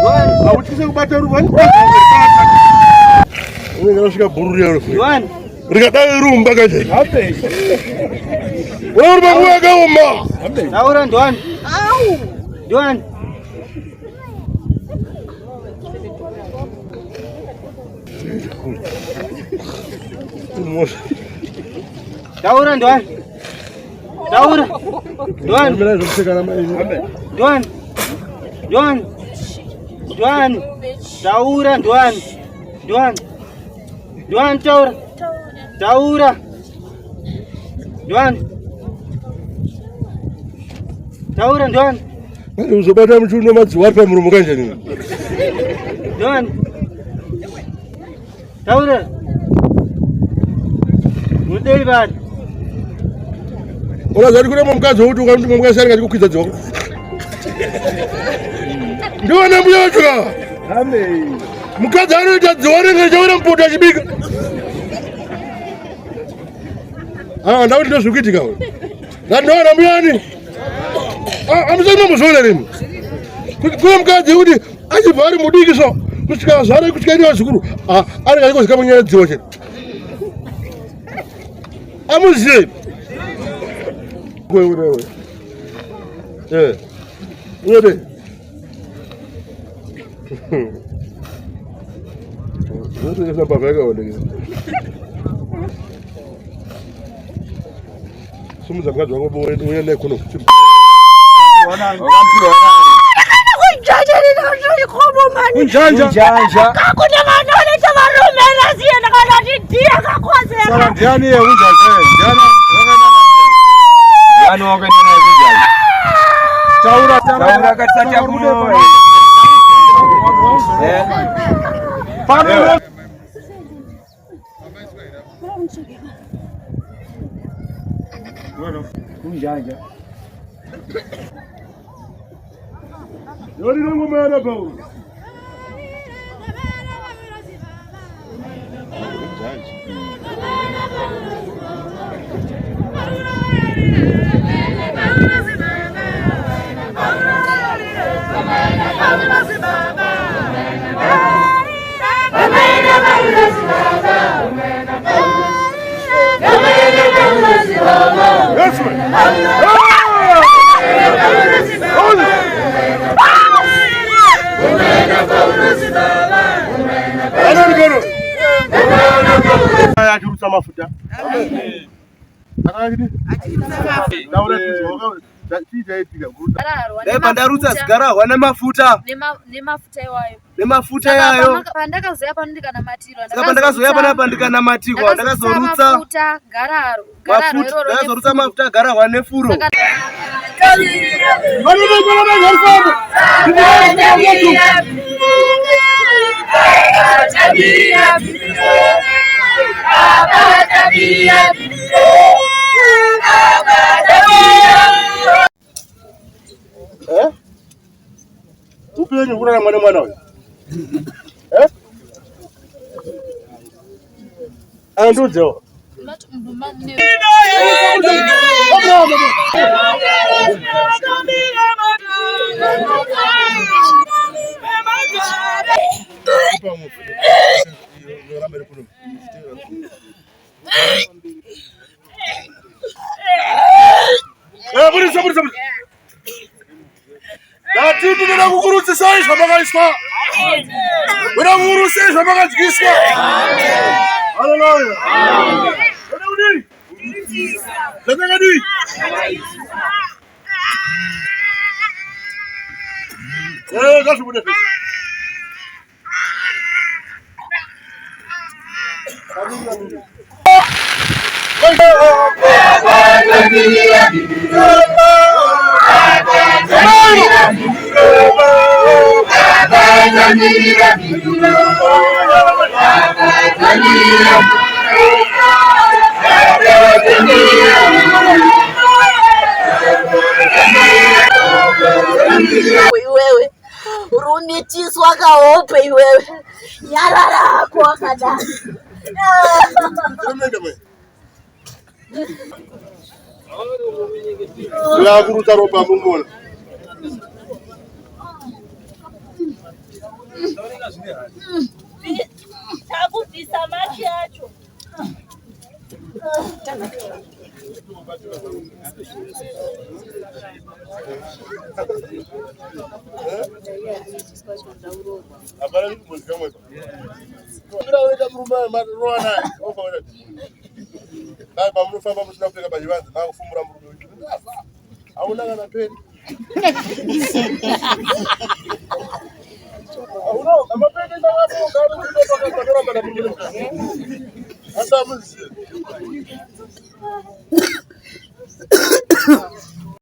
Duan. Awuchise kubata ruvani. Wewe unashika bururi yako. Duan. Rikata rumba kaje. Hape. Wewe unabangua gauma. Dauran Duan. Au. Duan. Dauran Duan. Dauran. Duan. Duan. Duan. Duan. Dauran Duan. Duan. Duan Taura. Taura. Duan. Dauran Duan. Bado uzobata mchuno mazi wapa murumukanja nini? Duan. Taura. Mudei bad. Ola zari kuna mumkazo utu kwa mtu mumkazo sari ngati kukwiza dzoko. Ndio na myocho. Ame. Mkazo ari dzore ngejora mputa chibika. Ndauri ndo sukitika wewe. Ndo na myani. Amuzana muzona lemu. Kwa mkazo udi ajivari mudikiso. Kusika zara kusika ni wasukuru. Ari ngati kusika munyana dzoko. Amuzi. Wewe. Wewe. Wewe ndio baba yako wewe. Sumu za mkazo wangu wewe ile kuno. Wana unjanja ni ndio khobo mani. Unjanja. Kakuna manole tabarume na siena kana dia kakwaze. Sala ndiani ye unjanja. Ndiana. Ano wako ndio unjanja. Taura katikati ya kuno. Pano. Bueno, unjanja. Yori nangu mara bau. Ajurusa mafuta. Bandarusa sigara wana mafuta. Ni mafuta yayo. Ni mafuta yayo. Pandakazoya panondika na matiro. Pandakazoya panapandika na matiko. Pandakazorutsa mafuta gararo. Ndakazorutsa mafuta gara wane furo. Upeni kuna mwana wewe. Anduzo. Buri. Dati tuna kukurutsa sai shabagaiswa. Wena kurutsa shabagajiswa. Haleluya. Wena udi. Zakagadi. Gashu bude. Wewe urunitiswa kaope wewe nyarara kwa kada la kuruta roba mumbona Takubvisa machi acho. Asa